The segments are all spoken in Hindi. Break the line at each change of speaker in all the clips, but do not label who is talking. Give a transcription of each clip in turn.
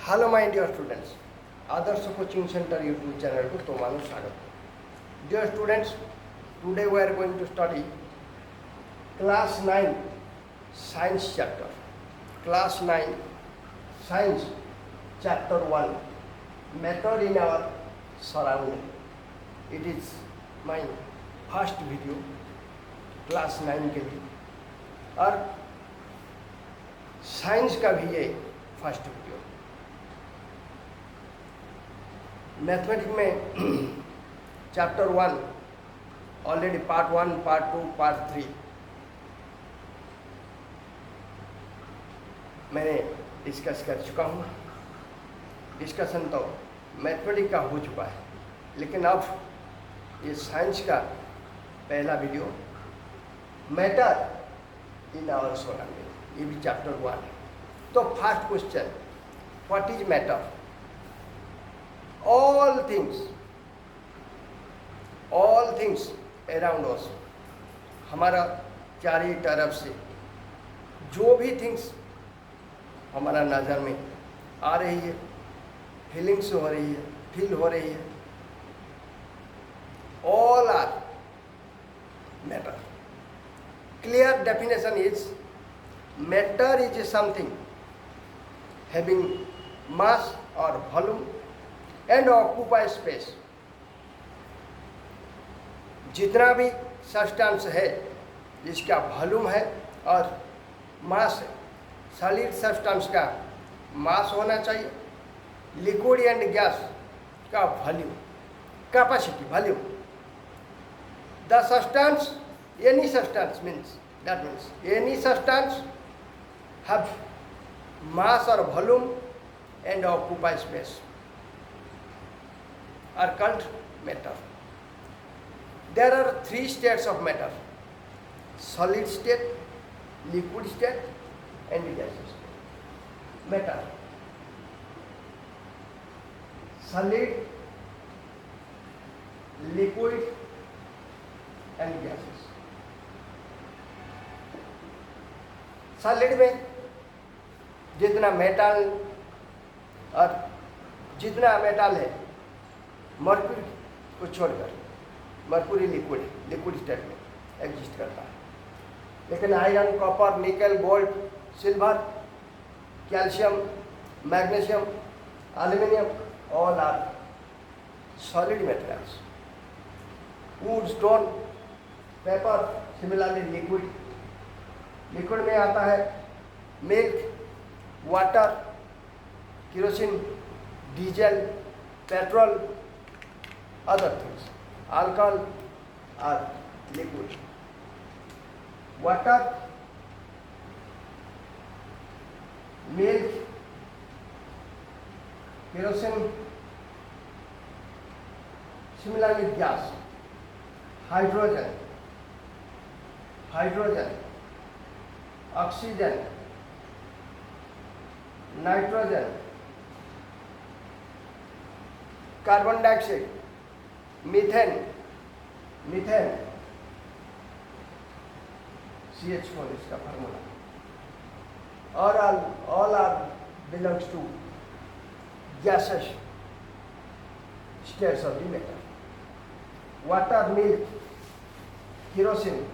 Hello my dear students, Aadarsh coaching centre YouTube channel को तुम्हारा स्वागत है। Dear students, today we are going to study class 9 science chapter. Class 9 science chapter 1 matter in our surrounding. It is my first video class 9 के लिए और साइंस का भी ये फर्स्ट वीडियो। मैथमेटिक्स में chapter 1 already part 1, part 2, part 3 मैंने डिस्कस कर चुका हूँ। डिस्कशन तो मैथमेटिक्स का हो चुका है, लेकिन अब ये साइंस का पहला video matter in our surrounding, ये भी चैप्टर 1 है। तो first question, what is matter? all things around us, हमारा चारों तरफ से जो भी थिंग्स हमारा नज़र में आ रही है, फीलिंग्स हो रही है, फील हो रही है, all are matter. Clear definition is matter is something having mass or volume and occupy space. जितना भी सब्सटेंस है जिसका वॉल्यूम है और मास है, सॉलिड सब्सटेंस का मास होना चाहिए, लिक्विड एंड गैस का volume, capacity, volume. The substance, any substance means, that means any substance have mass और volume and occupy space are called matter. There are 3 states of matter: solid state, liquid state and gaseous state. Matter: solid, liquid and gases. Solid में जितना मेटल और जितना मेटल है मर्क्यूरी को छोड़कर, मर्क्यूरी लिक्विड स्टेट में एग्जिस्ट करता है, लेकिन iron, copper, nickel, gold, silver, calcium, magnesium, aluminium, all are solid materials. Wood, stone, paper similarly liquid में आता है milk, water, kerosene, diesel, petrol, other things. Alcohol are liquid. Water, milk, kerosene, similarly gas, hydrogen, oxygen, nitrogen, carbon dioxide, methane, CH4 इसका फार्मूला, और all are belongs to gaseous states of the matter. Water, milk, kerosene,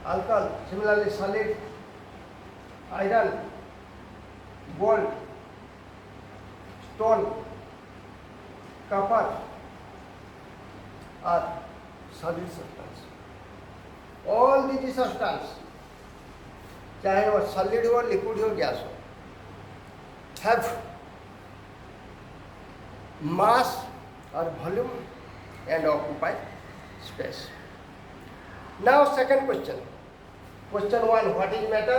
alcohol, similarly solid, iron, gold, stone, copper are solid substance. All these substance, चाहे वो solid हो, liquid हो, gas हो, have mass or volume and occupy space. Now second question. Question 1, what is matter?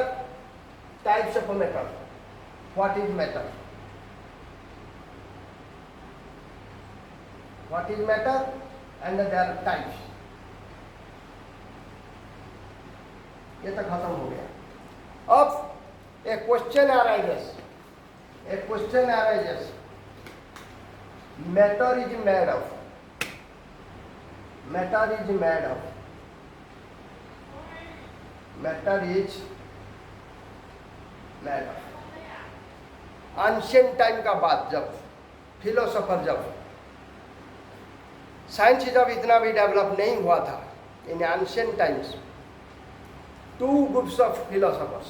Types of matter. What is matter? What is matter? And there are types. ये तो खत्म हो गया। अब a question arises. matter is made of, matter is made of, matter is made of। Ancient time का बात, जब फिलोसोफर, जब साइंस जब इतना भी डेवलप नहीं हुआ था, in ancient times, two groups of philosophers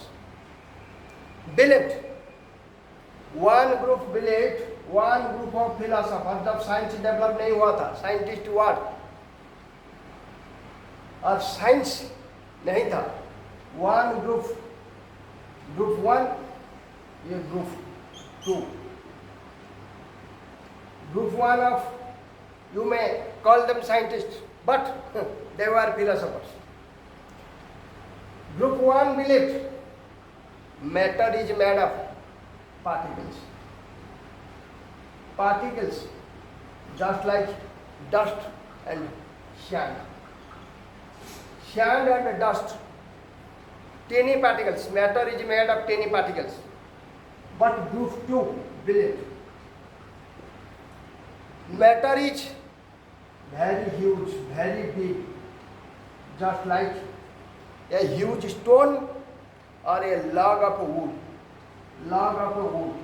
believed, one group believed, one group of philosopher, जब साइंस डेवलप नहीं हुआ था, साइंटिस्ट वर्ड और साइंस नहीं था, वन ग्रुप, ग्रुप वन, ये group two, group one of, you may call them scientists, but they were philosophers. Group one believed matter is made of particles, particles just like dust and sand, sand and dust, tiny particles, matter is made of tiny particles. But group two believed matter is very huge, very big, just like a huge stone or a log of wood, log of wood.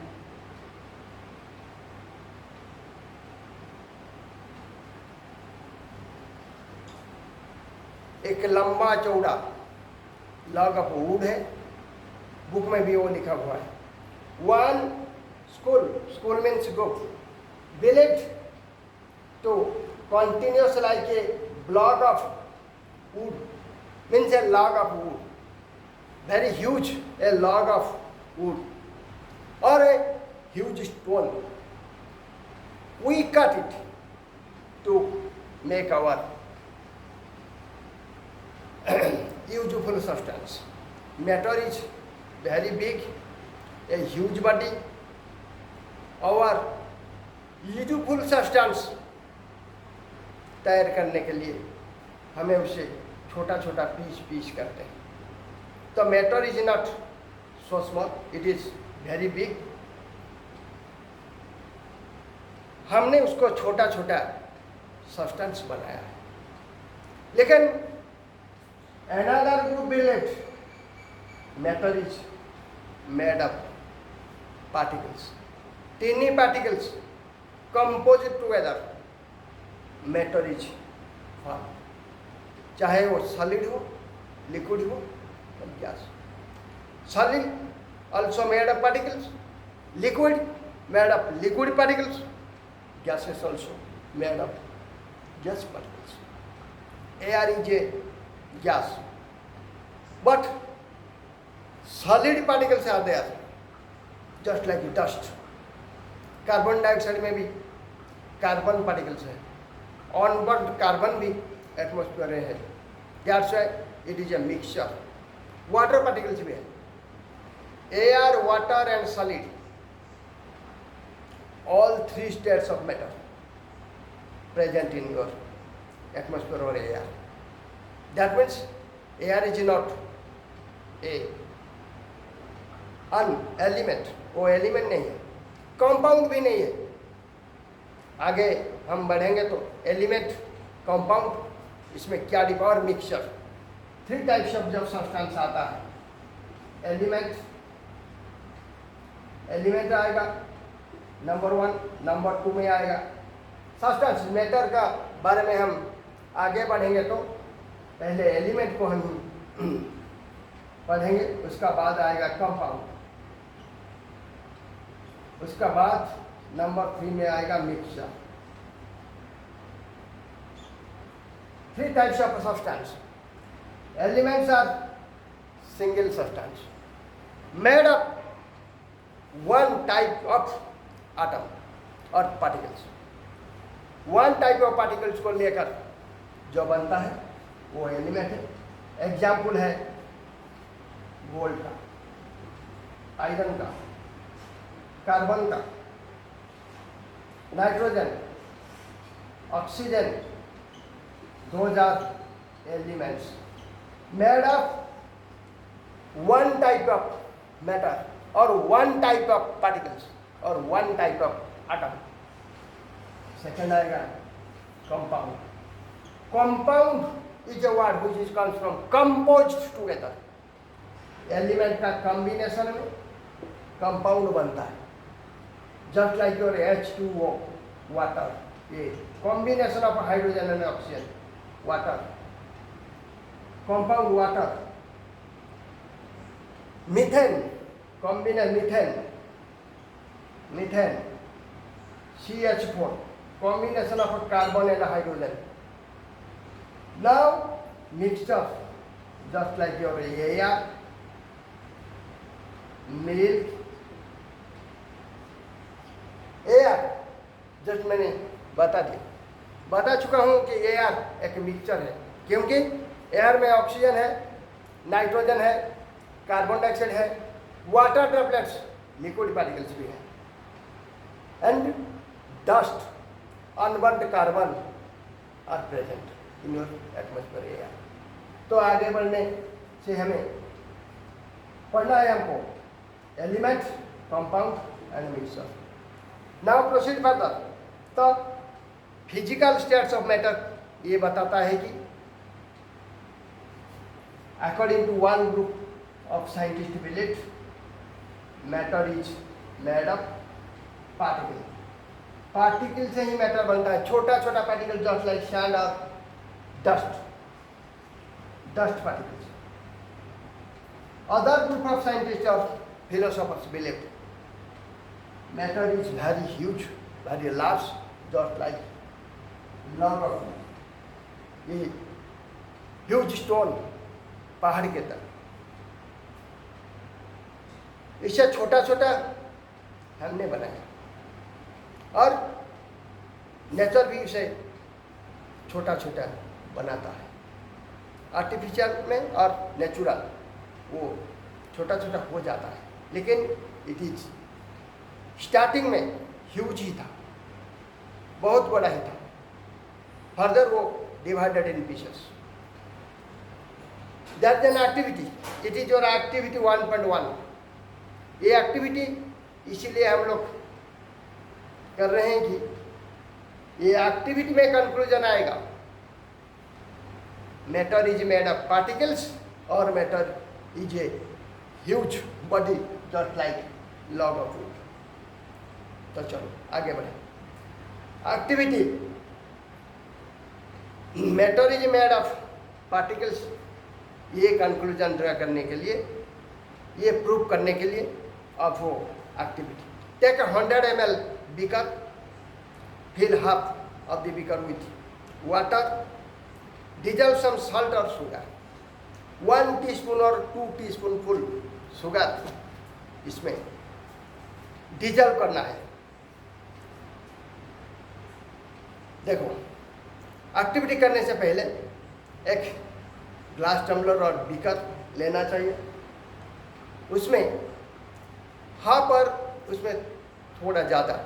एक लंबा चौड़ा लॉग ऑफ वुड है, बुक में भी वो लिखा हुआ है। One school, school means group, believed to continuous like a block of wood, means a log of wood, very huge, a log of wood or a huge stone. We cut it to make our useful substance. Matter is very big, a huge body. Our useful substance तैयार करने के लिए हमें उसे छोटा छोटा पीस करते हैं। तो matter is not so small, it is very big. हमने उसको छोटा छोटा सब्सटेंस बनाया है। लेकिन another group believed matter is made of particles, tiny particles composite together, matter is form, चाहे वो सॉलिड हो, लिक्विड हो, gas. Solid also made of particles, liquid made of liquid particles, gases also made of gas particles. Air is a gas, but solid particles are there, just like dust. Carbon dioxide में भी कार्बन पार्टिकल्स है, ऑनबर्न कार्बन भी एटमॉस्फेयर में है, that's why it is a mixture. Water particles भी है, air, water and solid, all three states of matter present in your atmosphere or air. That means air is not a an element, वो एलिमेंट नहीं है, कंपाउंड भी नहीं है। आगे हम बढ़ेंगे तो एलिमेंट, कंपाउंड, इसमें क्या डिफर, और मिक्सचर, थ्री टाइप्स ऑफ जब सब्सटेंस आता है, एलिमेंट, एलिमेंट आएगा नंबर वन, नंबर टू में आएगा सब्सटेंस। मैटर का बारे में हम आगे बढ़ेंगे तो पहले एलिमेंट को हम पढ़ेंगे, उसका बाद आएगा कंपाउंड, उसका बाद नंबर थ्री में आएगा mixture. Three types of substance. Elements are single substance made of one type of atom और particles. One type of particles को लेकर जो बनता है वो एलिमेंट है। एग्जाम्पल है गोल्ड का, आयरन का, कार्बन का, nitrogen, oxygen, those are elements made of one type of matter और वन टाइप ऑफ पार्टिकल्स और one type of atom. Second आएगा compound. Compound is a word which is comes from composed together. Element का कॉम्बिनेशन में कंपाउंड बनता है. Just like your H2O water, ये combination of hydrogen and oxygen, water, compound water. Methane, combination methane CH4, combination of a carbon and a hydrogen. Now mixture, just like your air, milk, air. Just मैंने बता चुका हूँ कि एयर एक मिक्सचर है, क्योंकि एयर में ऑक्सीजन है, नाइट्रोजन है, कार्बन डाइऑक्साइड है, वाटर ड्रॉपलेट्स, लिक्विड पार्टिकल्स भी हैं, and dust, unburned carbon are present in your atmosphere air. तो आगे बढ़ने से हमें पढ़ना है हमको elements, compound and mixture. Now proceed further. तो फिजिकल स्टेट्स ऑफ मैटर ये बताता है कि according to one group of scientist believe matter is made of particle. Particle से ही मैटर बनता है, छोटा छोटा पार्टिकल, जस्ट लाइक सैंड और dust particles. Other group of scientist और philosophers believe matter is very huge, very large, just like log of ये huge stone, पहाड़ के तरह. इससे छोटा छोटा हमने बनाया और नेचर भी इसे छोटा छोटा बनाता है. आर्टिफिशियल में और नेचुरल वो छोटा छोटा हो जाता है, लेकिन इट इज स्टार्टिंग में ह्यूज ही था, बहुत बड़ा ही था. फर्दर वो divided in pieces. That an activity, it is your activity 1.1. ये एक्टिविटी इसीलिए हम लोग कर रहे हैं कि ये एक्टिविटी में कंक्लूजन आएगा matter is made of particles और matter is a huge body just like log of wood. तो चलो आगे बढ़े. Activity, matter is made of particles, ये कंक्लूजन ड्रा करने के लिए, ये प्रूव करने के लिए ऑफ वो activity. Take 100 ml beaker, fill half of the beaker with water, dissolve some salt और शुगर. 1 टीस्पून और 2 टीस्पून फुल शुगर इसमें डिजल्व करना है. देखो, एक्टिविटी करने से पहले एक ग्लास, टम्बलर और बीकर लेना चाहिए. उसमें हाफ और उसमें थोड़ा ज़्यादा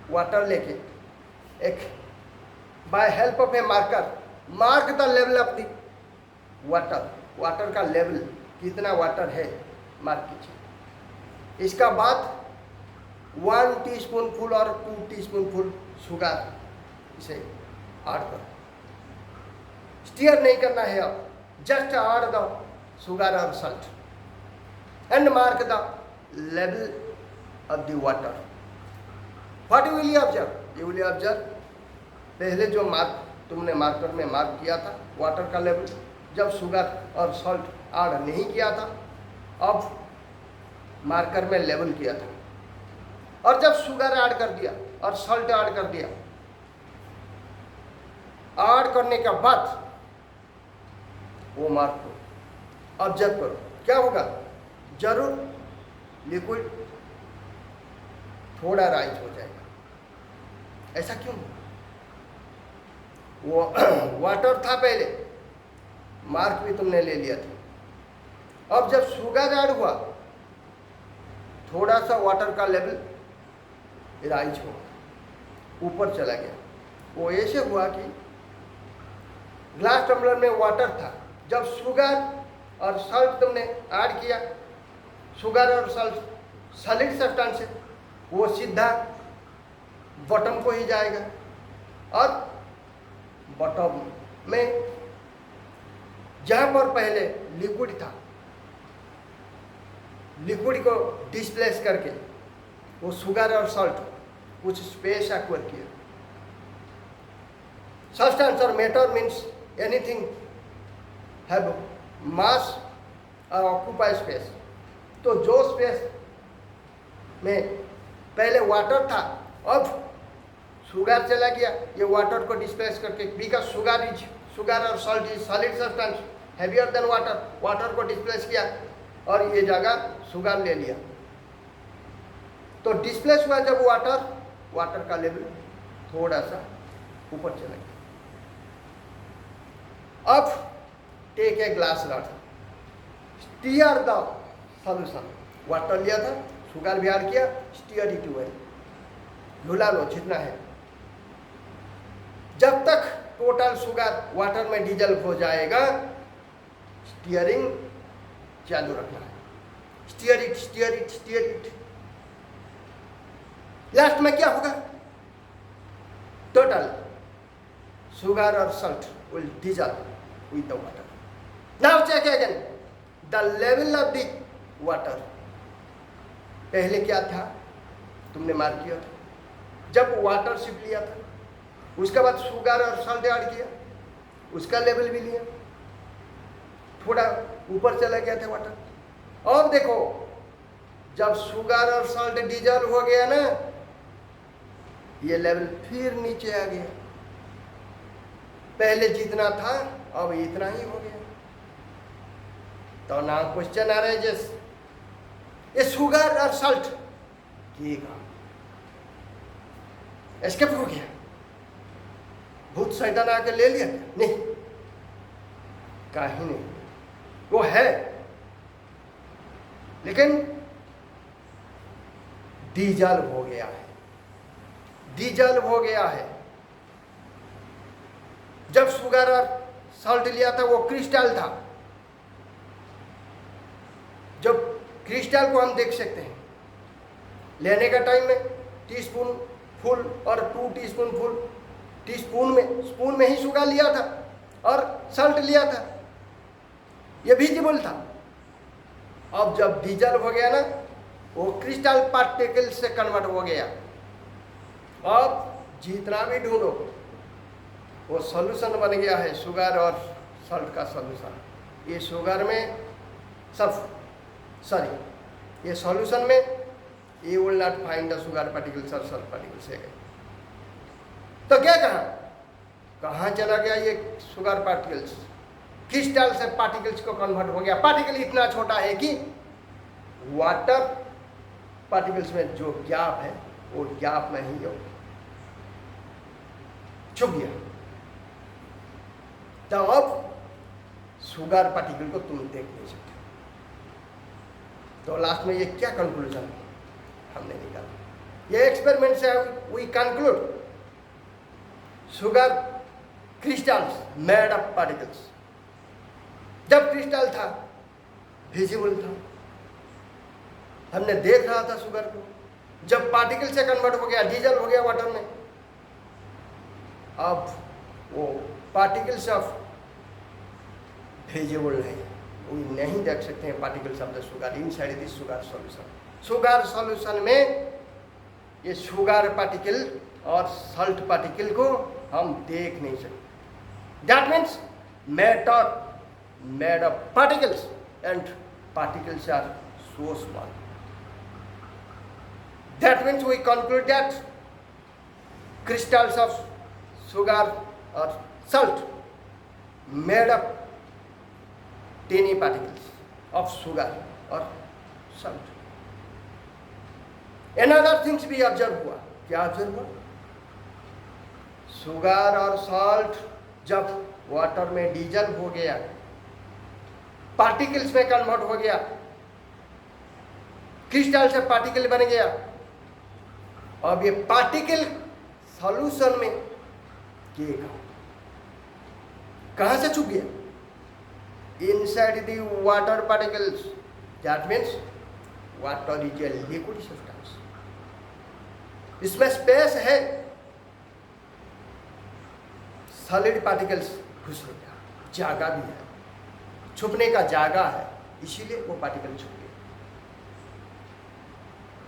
वाटर लेके एक by help of a marker mark the level of the water. Water का लेवल कितना वाटर है मार्क कीजिए. इसका बाद 1 टीस्पून फुल और 2 टीस्पून फुल शुगर इसे ऐड करो. स्टीयर नहीं करना है, अब जस्ट ऐड द शुगर और salt and mark the level of the water. What you will observe? You will observe पहले जो तुमने मार्कर में मार्क किया था वाटर का लेवल, जब शुगर और सॉल्ट ऐड नहीं किया था, अब मार्कर में लेवल किया था, और जब शुगर ऐड कर दिया और सॉल्ट ऐड कर दिया, ऐड करने के बाद वो मार्क को ऑब्जर्व करो. क्या होगा? जरूर लिक्विड थोड़ा राइज हो जाएगा. ऐसा क्यों? वो वाटर था पहले, मार्क भी तुमने ले लिया था. अब जब शुगर ऐड हुआ, थोड़ा सा वाटर का लेवल राइज हो ऊपर चला गया. वो ऐसे हुआ कि ग्लास टम्बलर में वाटर था, जब शुगर और सॉल्ट तुमने ऐड किया, शुगर और सॉल्ट सॉलिड सब्सटेंस है, वो सीधा बॉटम को ही जाएगा, और बॉटम में जहाँ पर पहले लिक्विड था, लिक्विड को डिस्प्लेस करके वो शुगर और सॉल्ट कुछ स्पेस एक्वायर किया। सब्सटेंस और matter means anything have mass और ऑक्यूपाई स्पेस। तो जो स्पेस में पहले वाटर था, अब शुगर चला गया, ये वाटर को डिस्प्लेस करके, बिकॉज शुगर और salt is solid substance heavier than water, water को डिस्प्लेस किया और ये जगह शुगर ले लिया। तो डिस्प्लेस हुआ जब वाटर का लेवल थोड़ा सा ऊपर चला गया। अब take a glass rod, stir the solution, water लिया था, शुगर भी ऐड किया, स्टीयर इट वेल, घुला लो जितना है, जब तक टोटल शुगर वाटर में डिजल्व हो जाएगा, स्टीयरिंग चालू रखना है। Stir it, stir it, stir it. Last में क्या होगा? टोटल शुगर और salt will dissolve with the water. Now check again the level of the water. पहले क्या था तुमने मार्क किया था, जब वाटर शिप लिया था, उसके बाद शुगर और सॉल्ट ऐड किया, उसका लेवल भी लिया, थोड़ा ऊपर चला गया था वाटर। और देखो जब शुगर और सॉल्ट डिजल्व हो गया ना, ये लेवल फिर नीचे आ गया, पहले जितना था अब इतना ही हो गया। तो ना क्वेश्चन आ रहा है जैस ये शुगर और सॉल्ट गिरेगा, एस्केप हो गया, भूत शैतान आके ले लिया? नहीं, कहीं नहीं, वो है लेकिन डिजल्व हो गया है, डिजल्व हो गया है। जब शुगर और सॉल्ट लिया था वो क्रिस्टल था, जब क्रिस्टल को हम देख सकते हैं, लेने का टाइम में टीस्पून फुल और 2 टीस्पून फुल, स्पून में ही शुगर लिया था और सॉल्ट लिया था, ये विजिबल था। अब जब डिजल्व हो गया ना, वो क्रिस्टल पार्टिकल से कन्वर्ट हो गया। अब जितना भी ढूंढो वो सॉल्यूशन बन गया है, शुगर और सॉल्ट का सॉल्यूशन। ये शुगर में ये सॉल्यूशन में ये will not find the sugar particles और सॉल्ट पार्टिकल्स है। तो क्या कहाँ चला गया ये शुगर पार्टिकल्स? क्रिस्टल से पार्टिकल्स को कन्वर्ट हो गया। पार्टिकल इतना छोटा है कि वाटर पार्टिकल्स में जो गैप है वो गैप में ही छुप गया। तो अब शुगर पार्टिकल को तुम देख नहीं सकते। तो लास्ट में ये क्या कंक्लूजन हमने निकाला? ये एक्सपेरिमेंट से we conclude sugar crystals made of particles. जब क्रिस्टल था विजिबल था, हमने देख रहा था शुगर को। जब पार्टिकल से कन्वर्ट हो गया, डिजल्व हो गया वाटर में, अब वो पार्टिकल्स ऑफ विजिबल नहीं, वो नहीं देख सकते हैं particles of the sugar inside this sugar solution. Sugar solution में ये शुगर पार्टिकल और सॉल्ट पार्टिकल को हम देख नहीं सकते। That means matter made of particles and particles are so small. That means we conclude that crystals of sugar or salt made of tiny particles of sugar or salt. Another things भी ऑब्जर्व हुआ। क्या ऑब्जर्व हुआ? शुगर और सॉल्ट जब वाटर में डिजल्व हो गया, पार्टिकल्स में कन्वर्ट हो गया, क्रिस्टल से पार्टिकल बन गया। अब ये पार्टिकल सॉल्यूशन में गिरेगा। कहां से छुप गया? Inside the water particles. That means water is a liquid substance, इसमें स्पेस है, सॉलिड पार्टिकल्स घुस गया, जगह भी है, छुपने का जगह है, इसीलिए वो पार्टिकल छुप गए।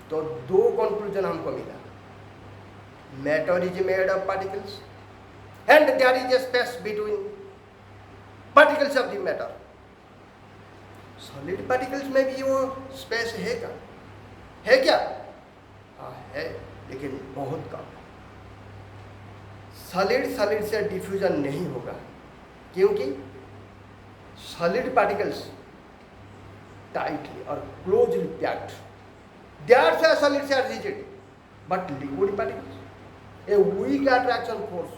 तो दो कंक्लूजन हमको मिला, matter is made of particles and there is a space between particles of the matter. Solid particles में भी वो स्पेस है क्या? है क्या? हाँ है, लेकिन बहुत कम। सॉलिड से डिफ्यूजन नहीं होगा, क्योंकि सॉलिड पार्टिकल्स टाइटली और closely packed, that's why solids are rigid, but liquid particles a weak attraction force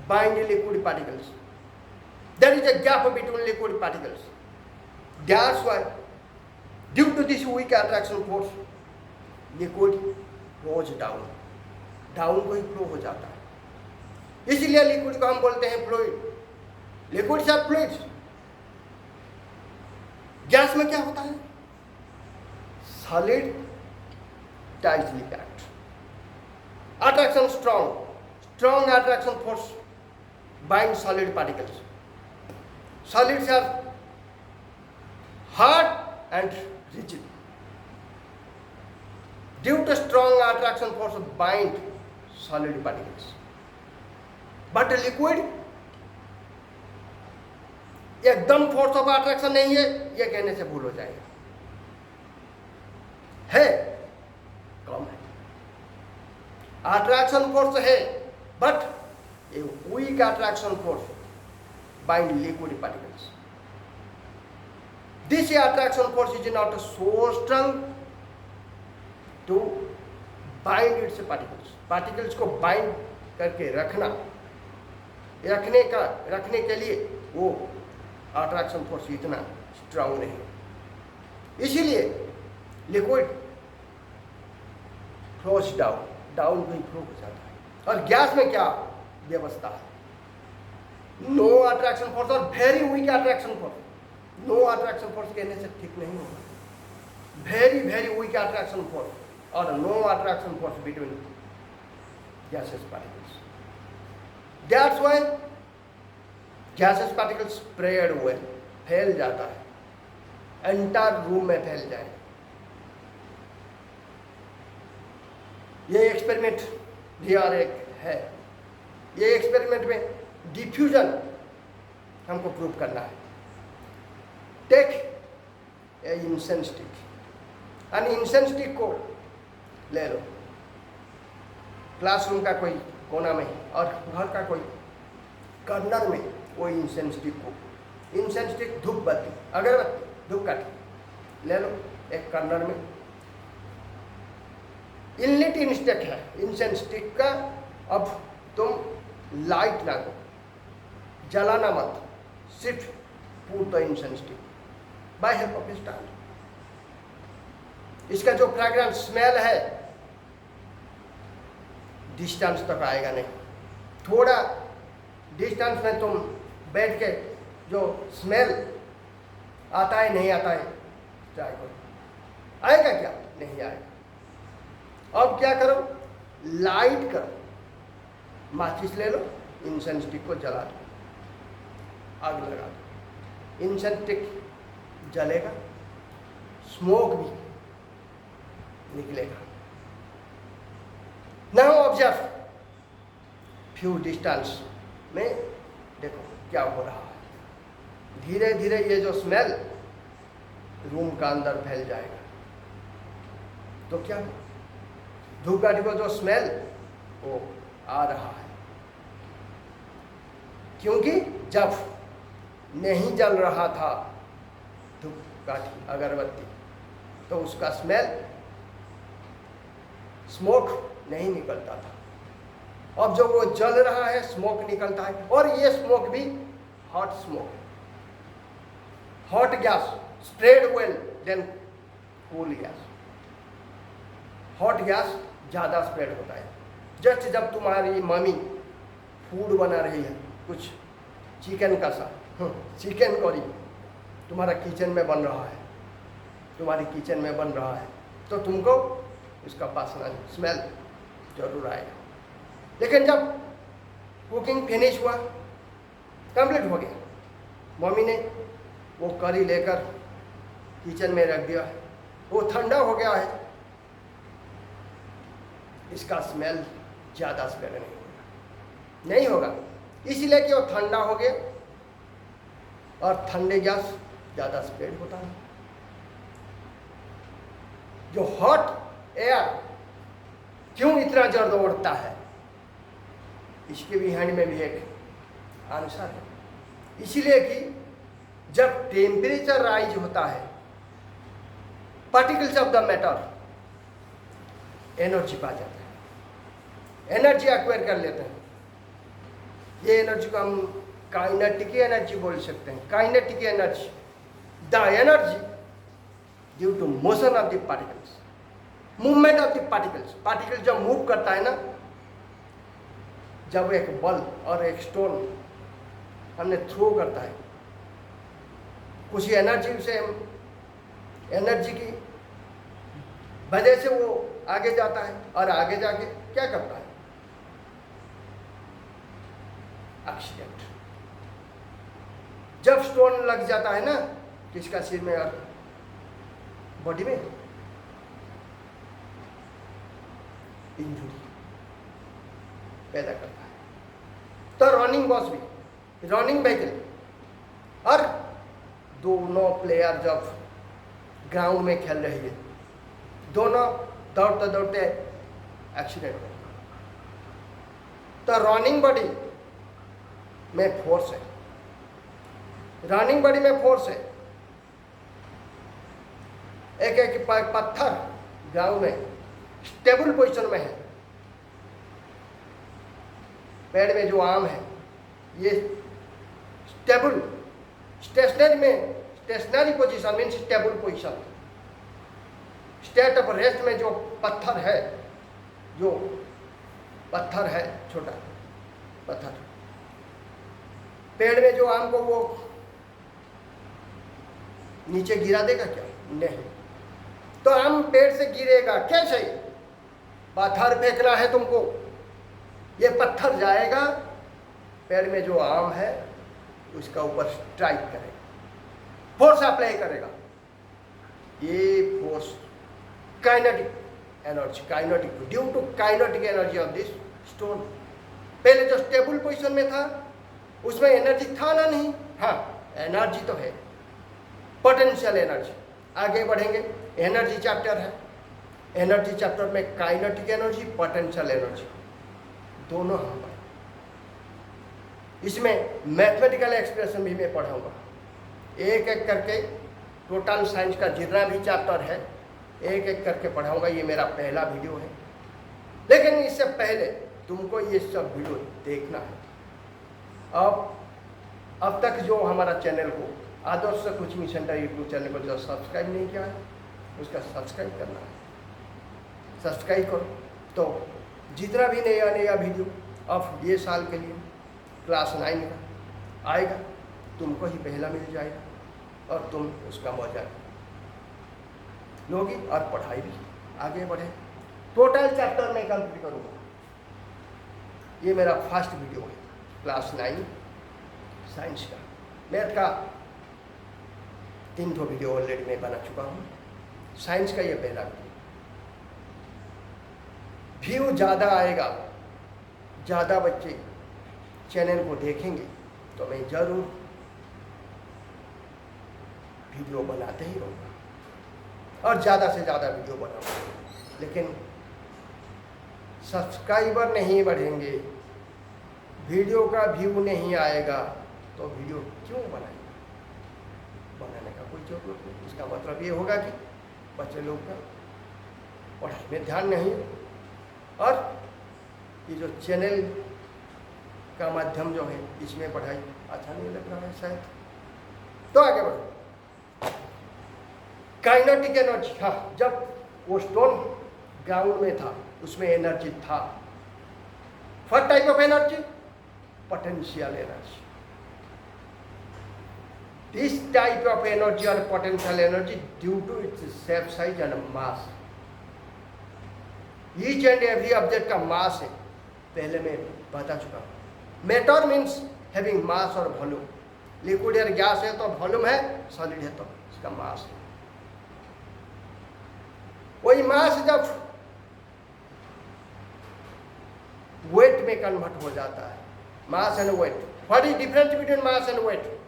bind liquid particles. There is a gap between liquid particles. That's why, due to this weak attraction force, liquid flows down. Down को ही फ्लो हो जाता है। इसलिए लिक्विड को हम बोलते हैं fluid. Liquids are fluids. Gas में क्या होता है? Solid tightly packed, attraction strong attraction force bind solid particles. Solids are hard and rigid. Due to strong attraction force bind solid particles. But liquid एकदम फोर्स ऑफ अट्रैक्शन नहीं है, ये कहने से भूल हो जाएगा। है, कम है। अट्रैक्शन फोर्स है, but a weak attraction force bind liquid particles. This attraction force is not so strong to bind its particles. Particles को bind करके रखने के लिए वो attraction force इतना strong नहीं। इसीलिए liquid flows down को ही फ्लो हो जाता है। और गैस में क्या व्यवस्था है? नो अट्रैक्शन फोर्स और very weak attraction force. No attraction force कहने से ठीक नहीं होगा। वेरी वीक अट्रैक्शन फोर्स और no attraction force between gases particles. That's why gases particles spread हुए, फैल जाता है, एंटायर रूम में फैल जाए। ये एक्सपेरिमेंट भी और एक है। ये एक्सपेरिमेंट में डिफ्यूजन हमको प्रूव करना है। टेक ए इंसेंस स्टिक, और इंसेंस स्टिक को ले लो, क्लासरूम का कोई कोना में और घर का कोई कॉर्नर में वो इंसेंस स्टिक धूप बत्ती, अगरबत्ती, धूपकाठी ले लो एक कॉर्नर में। इनलेट इंस्टेक है इंसेंस स्टिक का। अब तुम लाइट ना दो, जलाना मत, सिर्फ put the incense stick by help of stand. इसका जो फ्रेग्रेंस स्मेल है डिस्टेंस तक आएगा नहीं। थोड़ा डिस्टेंस में तुम बैठ के जो स्मेल आता है नहीं आता है ट्राई करो, आएगा क्या? नहीं आएगा। अब क्या करो? लाइट करो, माचिस ले लो, इंसेंस स्टिक को जला दो, आग लगा दो, इंसेंस स्टिक जलेगा, स्मोक भी निकलेगा। नाउ ऑब्जर्व फ्यू डिस्टेंस में, देखो क्या हो रहा है। धीरे धीरे ये जो स्मेल रूम का अंदर फैल जाएगा। तो क्या धूपकाठी को जो स्मेल वो आ रहा है, क्योंकि जब नहीं जल रहा था धूपकाठी अगरबत्ती तो उसका स्मेल स्मोक नहीं निकलता था। अब जब वो जल रहा है स्मोक निकलता है, और ये स्मोक भी hot smoke, hot gas spread well than cool gas. Hot gas ज़्यादा स्प्रेड होता है। जस्ट जब तुम्हारी मम्मी फूड बना रही है, कुछ चिकन का सा चिकन करी तुम्हारा किचन में बन रहा है, तुम्हारी किचन में बन रहा है, तो तुमको उसका वासना स्मेल जरूर आएगा। लेकिन जब कुकिंग फिनिश हुआ कंप्लीट हो गया। मम्मी ने वो करी लेकर किचन में रख दिया है, वो ठंडा हो गया है। इसका स्मेल ज़्यादा स्प्रेड नहीं होगा, इसलिए कि वो ठंडा हो गया और ठंडे गैस ज़्यादा स्प्रेड होता है। जो हॉट एयर क्यों इतना जल्द उड़ता है, इसके भी हैंड में भी एक आंसर है। इसीलिए कि जब टेम्परेचर राइज होता है, particles of the matter energy पा जाता है, एनर्जी एक्वायर कर लेते हैं। ये एनर्जी को हम काइनेटिक एनर्जी बोल सकते हैं। Kinetic energy, the energy due to motion of the particles, movement of the particles. Particle जब मूव करता है ना, जब एक बल और एक स्टोन हमने थ्रो करता है, कुछ एनर्जी से, एनर्जी की वजह से वो आगे जाता है और आगे जाके क्या करता है, एक्सीडेंट। जब स्टोन लग जाता है ना किसका सिर में और बॉडी में, इंजुरी पैदा करता है। तो रनिंग बॉस भी, रनिंग व्हीकल और दोनों प्लेयर जब ग्राउंड में खेल रही है, दोनों दौड़ते दौड़ते एक्सीडेंट हो, तो रनिंग बॉडी में फोर्स है, रनिंग बॉडी में फोर्स है। एक एक पत्थर ग्राउंड में स्टेबल पोजीशन में है, पेड़ में जो आम है ये स्टेबल, स्टेशनरी में, stationary position means stable position. State of rest में जो पत्थर है, जो पत्थर है छोटा पत्थर, पेड़ में जो आम को वो नीचे गिरा देगा क्या? नहीं। तो आम पेड़ से गिरेगा कैसे? पत्थर फेंकना है तुमको, ये पत्थर जाएगा पेड़ में जो आम है उसका ऊपर स्ट्राइक करेगा, फोर्स अप्लाई करेगा। ये force kinetic energy, kinetic due to kinetic energy of this stone. पहले जो स्टेबल पोजीशन में था उसमें एनर्जी था ना? नहीं। हाँ, एनर्जी तो है, पोटेंशियल एनर्जी। आगे बढ़ेंगे, एनर्जी चैप्टर है, एनर्जी चैप्टर में काइनेटिक एनर्जी, पोटेंशियल एनर्जी दोनों हम पढ़ें। इसमें मैथमेटिकल एक्सप्रेशन भी मैं पढ़ाऊंगा, एक एक करके टोटल साइंस का जितना भी चैप्टर है एक एक करके पढ़ाऊंगा। ये मेरा पहला वीडियो है, लेकिन इससे पहले तुमको ये सब वीडियो देखना है। अब तक जो हमारा चैनल को आदर्श कोचिंग सेंटर यूट्यूब चैनल को जो सब्सक्राइब नहीं किया है उसका सब्सक्राइब करना है, सब्सक्राइब करो। तो जितना भी नया वीडियो अब ये साल के लिए क्लास 9 का आएगा तुमको ही पहला मिल जाएगा और तुम उसका मजा लोगी और पढ़ाई भी आगे बढ़े। टोटल चैप्टर मैं कंप्लीट करूँगा। ये मेरा फर्स्ट वीडियो है क्लास 9 साइंस का। मैथ का 3 वीडियो ऑलरेडी मैं बना चुका हूँ, साइंस का ये पहला वीडियो। व्यू ज़्यादा आएगा, ज़्यादा बच्चे चैनल को देखेंगे तो मैं ज़रूर वीडियो बनाते ही रहूँगा और ज़्यादा से ज़्यादा वीडियो बनाऊँगा। लेकिन सब्सक्राइबर नहीं बढ़ेंगे, वीडियो का व्यू नहीं आएगा तो वीडियो क्यों बनाएंगे? बनाने का कोई जरूरत नहीं। इसका मतलब ये होगा कि बच्चे लोग का पढ़ाई में ध्यान नहीं और ये जो चैनल का माध्यम जो है इसमें पढ़ाई अच्छा नहीं लग रहा है शायद। तो आगे बढ़ो। काइनेटिक एनर्जी, हाँ, जब वो स्टोन ग्राउंड में था उसमें एनर्जी था। First type of energy potential energy. This type of energy or potential energy due to its shape, size and mass. Each and every object का mass है, पहले मैं बता चुका हूँ। Matter means हैविंग मास और वॉल्यूम। लिक्विड या गैस है तो वॉल्यूम है, सॉलिड है तो इसका मास है। वही मास जब वेट में कन्वर्ट हो जाता है, mass and weight, what is difference between mass and weight,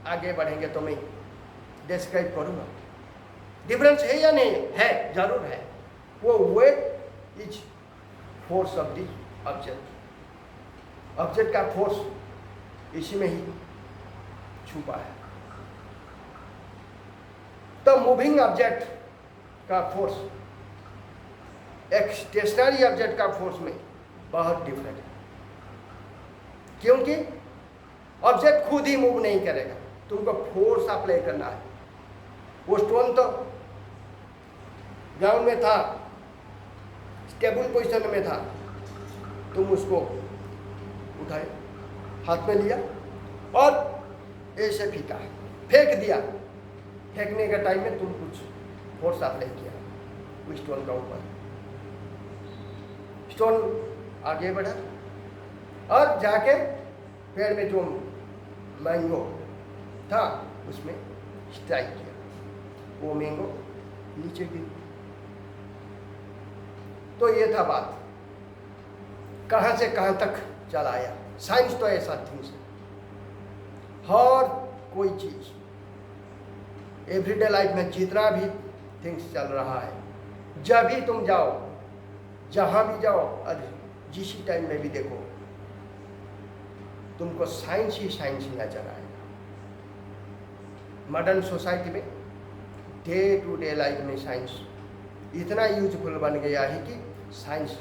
आगे बढ़ेंगे तो मैं डिस्क्राइब करूंगा। डिफरेंस है या नहीं है? जरूर है। वो weight is force of the object, object का फोर्स इसी में ही छुपा है। तो मूविंग ऑब्जेक्ट का फोर्स एक स्टेशनरी ऑब्जेक्ट का फोर्स में बहुत डिफरेंट है, क्योंकि ऑब्जेक्ट खुद ही मूव नहीं करेगा, तुमको फोर्स अप्लाई करना है। वो स्टोन तो ग्राउंड में था, स्टेबल पोजीशन में था, तुम उसको उठाए, हाथ में लिया और ऐसे फेंका, फेंक दिया। फेंकने के टाइम में तुम कुछ फोर्स अप्लाई किया उस स्टोन का ऊपर, स्टोन आगे बढ़ा और जाके पेड़ में जो मैंगो था उसमें स्ट्राइक किया, वो मैंगो नीचे गिर। तो ये था बात, कहाँ से कहाँ तक चला आया। साइंस तो ऐसा थिंग्स है, हर कोई चीज एवरीडे लाइफ में जितना भी थिंग्स चल रहा है, जब भी तुम जाओ, जहाँ भी जाओ और जिस टाइम में भी देखो, तुमको साइंस ही नजर आएगा। मॉडर्न सोसाइटी में डे टू डे लाइफ में साइंस इतना यूजफुल बन गया है कि साइंस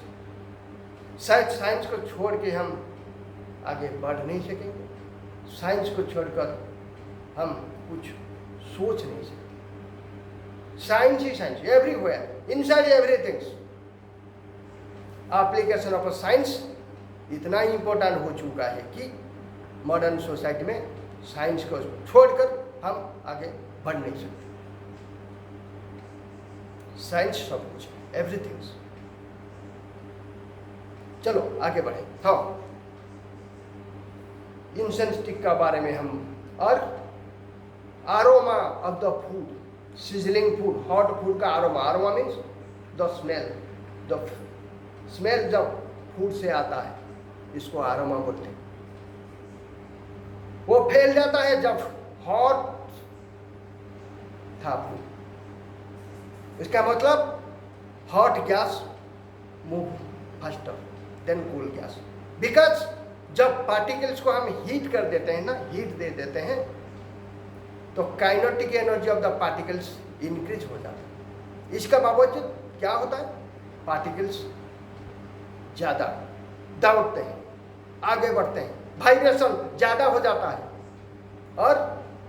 साइंस को छोड़ के हम आगे बढ़ नहीं सकेंगे। साइंस को छोड़कर हम कुछ सोच नहीं सकते। Science he science everywhere, inside everything's. Application of science इतना इम्पोर्टेंट हो चुका है कि मॉडर्न सोसाइटी में साइंस को छोड़कर हम आगे बढ़ नहीं सकते। साइंस सब कुछ, एवरीथिंग्स। चलो आगे बढ़े। हाँ, इंसेंस स्टिक का बारे में हम, और आरोमा of the food, sizzling food, hot food का आरोमा। आरोमा means the smell, the smell जब फूड से आता है, इसको आरोमा बोलते हैं। वो फैल जाता है जब हॉट था फूड। इसका मतलब hot gas move faster than cool gas, because जब पार्टिकल्स को हम हीट कर देते हैं ना, हीट दे देते हैं, तो kinetic energy of the particles increase हो जाता है। इसका बावजूद क्या होता है, पार्टिकल्स ज़्यादा दौड़ते हैं, आगे बढ़ते हैं, वाइब्रेशन ज़्यादा हो जाता है और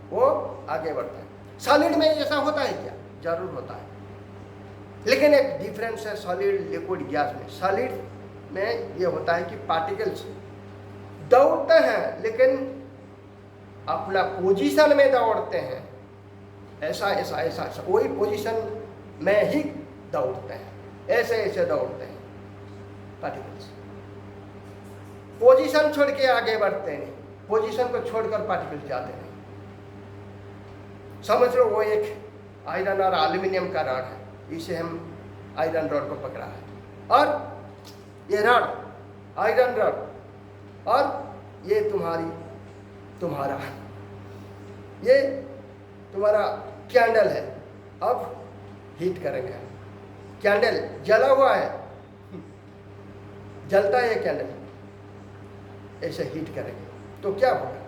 वो आगे बढ़ता है। सॉलिड में ऐसा होता है क्या? जरूर होता है, लेकिन एक डिफरेंस है सॉलिड लिक्विड गैस में। सॉलिड में ये होता है कि पार्टिकल्स दौड़ते हैं, लेकिन अपना पोजीशन में दौड़ते हैं, ऐसा ऐसा ऐसा ऐसा, वही पोजीशन में ही दौड़ते हैं, ऐसे ऐसे दौड़ते हैं पार्टिकल्स। पोजीशन छोड़ के आगे बढ़ते नहीं, पोजीशन को छोड़कर पार्टिकल्स जाते नहीं। समझ लो वो एक आयरन और एल्यूमिनियम का रॉड है, इसे हम आयरन रॉड को पकड़ा है, और ये रॉड आयरन रॉड, और ये तुम्हारा ये तुम्हारा कैंडल है। अब हीट करेंगे, कैंडल जला हुआ है, जलता है कैंडल, ऐसे हीट करेंगे तो क्या होगा?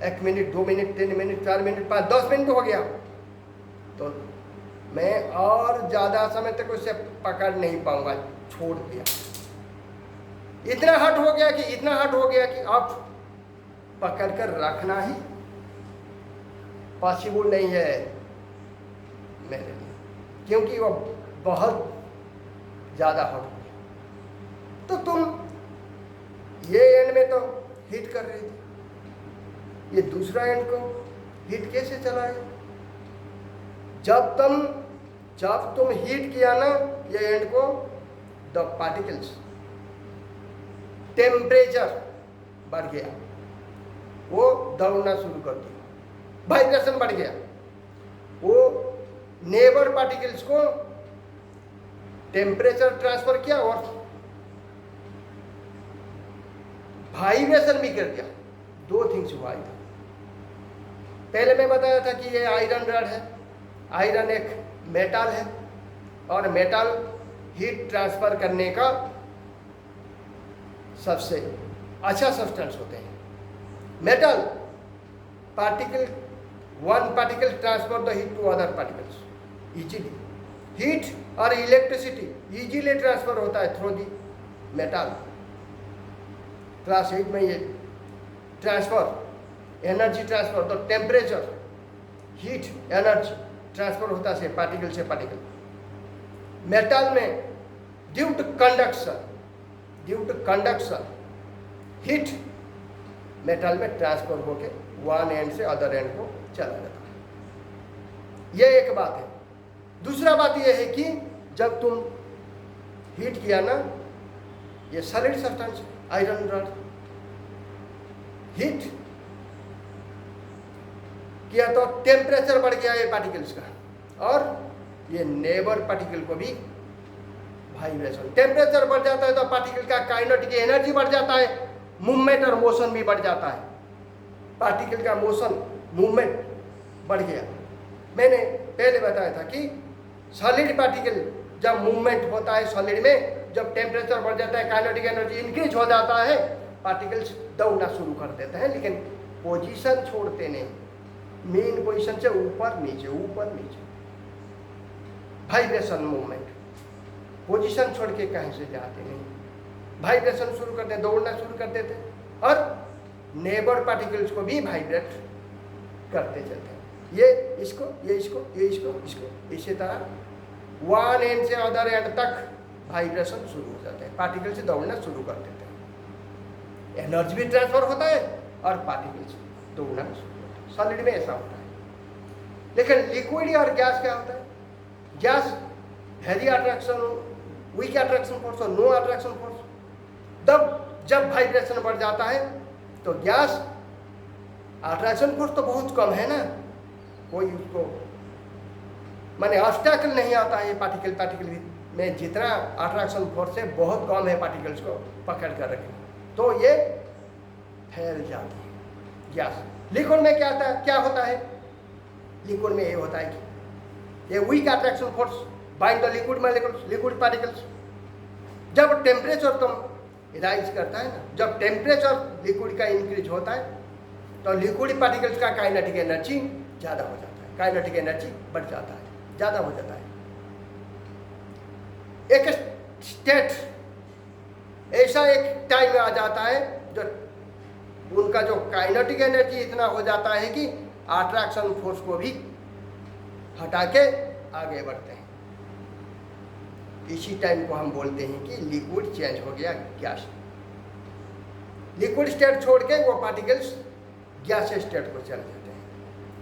1 minute, 2 minute, 3 minute, 4 minute, 5, 10 minute हो गया, तो मैं और ज़्यादा समय तक उसे पकड़ नहीं पाऊंगा, छोड़ दिया। इतना हट हो गया कि अब पकड़ कर रखना ही पॉसिबल नहीं है मेरे लिए, क्योंकि वो बहुत ज़्यादा हट हो गया। तो तुम ये एंड में तो हीट कर रहे थे, ये दूसरा एंड को हीट कैसे चलाए? जब तुम हीट किया ना ये एंड को, द पार्टिकल्स टेम्परेचर बढ़ गया, वो दौड़ना शुरू कर दिया, वाइब्रेशन बढ़ गया, वो नेबर पार्टिकल्स को टेम्परेचर ट्रांसफर किया और वाइब्रेशन भी कर दिया। दो थिंग्स हुआ था। पहले मैं बताया था कि ये आयरन रॉड है, आयरन एक मेटल है और मेटल हीट ट्रांसफर करने का सबसे अच्छा सब्सटेंस होते हैं। Metal particle, one particle transfer the heat to other particles easily. Heat और इलेक्ट्रिसिटी इजीली ट्रांसफर होता है थ्रू दी मेटल। क्लास 8 में ये ट्रांसफर, एनर्जी ट्रांसफर, तो टेम्परेचर, हीट, एनर्जी ट्रांसफर होता है पार्टिकल से पार्टिकल। मेटल में due to conduction heat metal में ट्रांसफर होके वन एंड से अदर एंड को चला जाता है। यह एक बात है। दूसरा बात यह है कि जब तुम हीट किया ना, ये solid substance iron rod, heat किया तो टेम्परेचर बढ़ गया ये पार्टिकल्स का, और ये नेबर पार्टिकल को भी वाइब्रेशन। टेम्परेचर बढ़ जाता है तो पार्टिकल का काइनेटिक एनर्जी बढ़ जाता है, मूवमेंट और मोशन भी बढ़ जाता है। पार्टिकल का मोशन, मूवमेंट बढ़ गया। मैंने पहले बताया था कि सॉलिड पार्टिकल जब मूवमेंट होता है सॉलिड में, जब टेम्परेचर बढ़ जाता है, काइनेटिक एनर्जी इंक्रीज हो जाता है, पार्टिकल्स दौड़ना शुरू कर देते हैं, लेकिन पोजीशन छोड़ते नहीं। मेन पोजीशन से ऊपर नीचे, ऊपर नीचे, वाइब्रेशन मूवमेंट। पोजीशन छोड़ के कहीं से जाते नहीं, वाइब्रेशन शुरू करते, दौड़ना शुरू कर देते, और नेबर पार्टिकल्स को भी वाइब्रेट करते चलते हैं। ये इसको, ये इसको, ये इसको, इसको, इसी तरह वन एंड से अदर एंड तक वाइब्रेशन शुरू हो जाते हैं, पार्टिकल से दौड़ना शुरू कर देते हैं। एनर्जी भी ट्रांसफर होता है और पार्टिकल्स दौड़ना शुरू होता है। सॉलिड में ऐसा होता है। लेकिन लिक्विड और गैस क्या होता है? Gas heavy attraction, weak attraction force और नो अट्रैक्शन फोर्स। जब वाइब्रेशन बढ़ जाता है तो गैस अट्रैक्शन फोर्स तो बहुत कम है ना, कोई उसको माने ऑब्स्टैकल नहीं आता है। पार्टिकल में जितना अट्रैक्शन फोर्स है बहुत कम है पार्टिकल्स को पकड़ कर रखे, तो ये फैल जाती है गैस। लिक्विड में क्या होता है? लिक्विड में ये होता है कि ये weak attraction force bind the liquid molecules, liquid particles. जब टेम्परेचर तुम राइज करता है ना, जब टेम्परेचर लिक्विड का इंक्रीज होता है तो लिक्विड पार्टिकल्स का काइनेटिक एनर्जी ज़्यादा हो जाता है, काइनेटिक एनर्जी बढ़ जाता है, ज़्यादा हो जाता है। एक स्टेट ऐसा एक टाइम आ जाता है जो उनका जो काइनेटिक एनर्जी इतना हो जाता है कि अट्रैक्शन फोर्स को भी हटा के आगे बढ़ते हैं। इसी टाइम को हम बोलते हैं कि लिक्विड चेंज हो गया गैस। लिक्विड स्टेट छोड़ के वो पार्टिकल्स गैस स्टेट को चले जाते हैं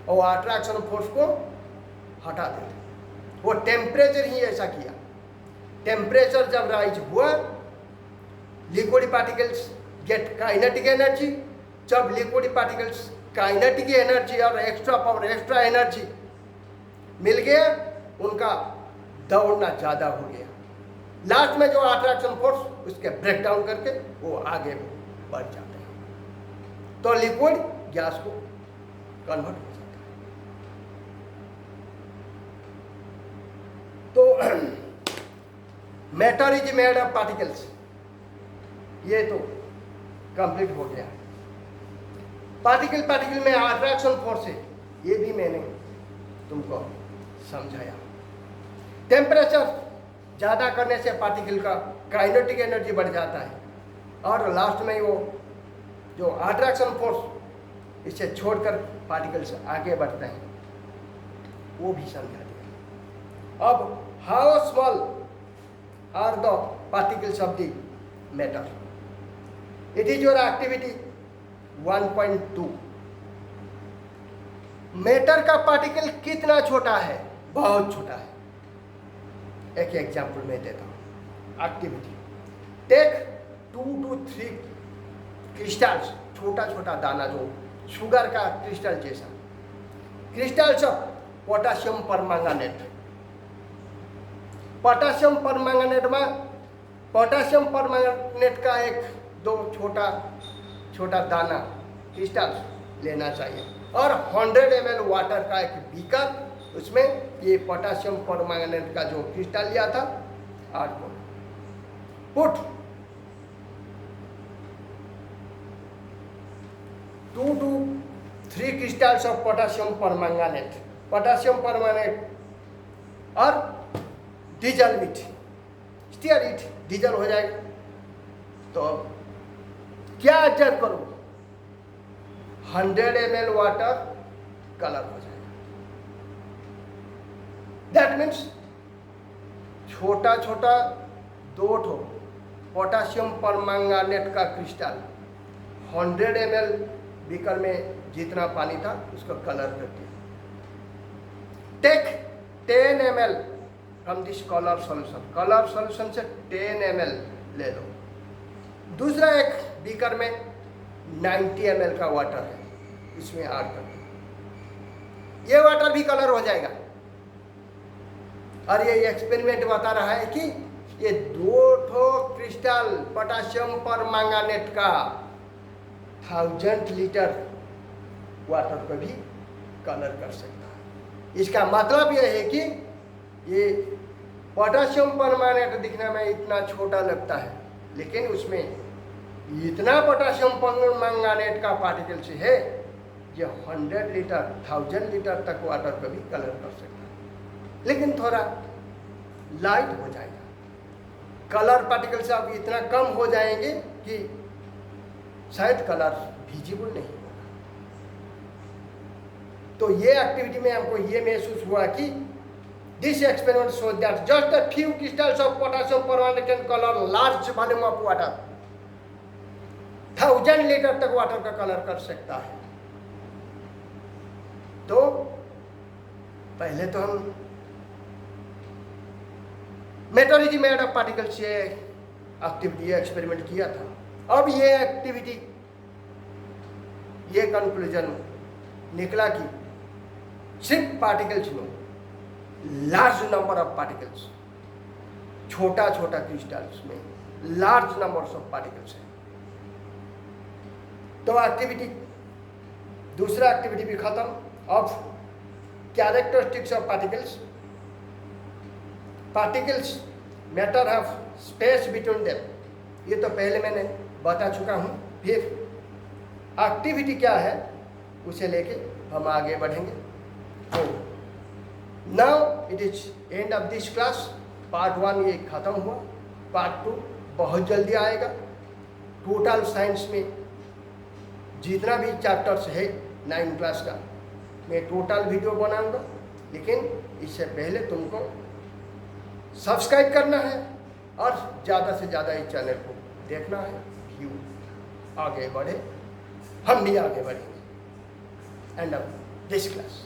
और अट्रैक्शन फोर्स को हटा देते हैं। वो टेम्परेचर ही ऐसा किया। टेम्परेचर जब राइज हुआ, liquid particles get kinetic energy. जब लिक्विड पार्टिकल्स काइनेटिक एनर्जी और एक्स्ट्रा पावर, एक्स्ट्रा एनर्जी मिल गया, उनका दौड़ना ज़्यादा हो गया। लास्ट में जो अट्रैक्शन फोर्स उसके ब्रेक डाउन करके वो आगे बढ़ जाते हैं, तो लिक्विड गैस को कन्वर्ट हो जाता है। तो matter is made of particles, ये तो कंप्लीट हो गया। पार्टिकल में अट्रैक्शन फोर्स है, ये भी मैंने तुमको समझाया। टेम्परेचर ज़्यादा करने से पार्टिकल का काइनेटिक एनर्जी बढ़ जाता है, और लास्ट में वो जो अट्रैक्शन फोर्स इसे छोड़कर पार्टिकल्स आगे बढ़ते हैं, वो भी समझा दिया। अब how small are the particles of the matter? It is your activity 1.2। Matter का पार्टिकल कितना छोटा है? बहुत छोटा है। एक एग्जाम्पल मैं देता हूँ। एक्टिविटी, टेक 2 to 3 क्रिस्टल्स, छोटा छोटा दाना जो शुगर का क्रिस्टल जैसा, crystals of potassium permanganate. Potassium permanganate में पोटेशियम परमैंगनेट का एक दो छोटा छोटा दाना क्रिस्टल लेना चाहिए और 100 ml वाटर का एक बीकर, उसमें ये पोटेशियम परमैंगनेट का जो क्रिस्टल लिया था और put 2 to 3 crystals of potassium permanganate, potassium permanganate और dissolve with, stir it, dissolve हो जाएगा। तो क्या एडजस्ट करो, 100 ml वाटर कलर हो जाएगा। दैट मीन्स छोटा छोटा 2 ठो पोटेशियम परमैंगनेट का क्रिस्टल 100 ml बीकर में जितना पानी था उसको कलर कर दिया। Take 10 ml from this colour solution, colour solution से 10 ml ले लो। दूसरा एक बीकर में 90 ml का वाटर है, इसमें ऐड कर दो, ये वाटर भी कलर हो जाएगा। और ये एक्सपेरिमेंट बता रहा है कि ये 2 ठो क्रिस्टल पोटेशियम परमैंगनेट का 1000 लीटर वाटर को भी कलर कर सकता है। इसका मतलब यह है कि ये पोटेशियम परमैंगनेट दिखने में इतना छोटा लगता है, लेकिन उसमें इतना पोटेशियम परमैंगनेट का पार्टिकल्स है जो 100 लीटर 1000 लीटर तक वाटर को भी कलर कर सकता है, लेकिन थोड़ा लाइट हो जाएगा। कलर पार्टिकल्स अब इतना कम हो जाएंगे कि शायद कलर विजिबल नहीं होगा। तो ये एक्टिविटी में हमको ये महसूस हुआ कि this experiment shows that just a few crystals of potassium permanganate can colour large volume of water, 1000 litre तक वाटर का कलर कर सकता है। तो पहले तो हम मेटोलॉजी मेड ऑफ पार्टिकल्स ये एक्टिविटी एक्सपेरिमेंट किया था। अब ये एक्टिविटी ये कंक्लूजन निकला कि सिर्फ पार्टिकल्स में लार्ज नंबर ऑफ पार्टिकल्स, छोटा छोटा क्रिस्टल्स में लार्ज नंबर्स ऑफ पार्टिकल्स है। तो एक्टिविटी, दूसरा एक्टिविटी भी खत्म। अब characteristics of particles, particles matter of space between them, ये तो पहले मैंने बता चुका हूँ। फिर एक्टिविटी क्या है उसे लेके हम आगे बढ़ेंगे। तो now it is end of this class. Part 1 ये ख़त्म हुआ, पार्ट 2 बहुत जल्दी आएगा। टोटल साइंस में जितना भी चैप्टर्स है 9 क्लास का, मैं टोटल वीडियो बनाऊंगा, लेकिन इससे पहले तुमको सब्सक्राइब करना है और ज़्यादा से ज़्यादा इस चैनल को देखना है। व्यू आगे बढ़े, हम भी आगे बढ़ेंगे। End of this class.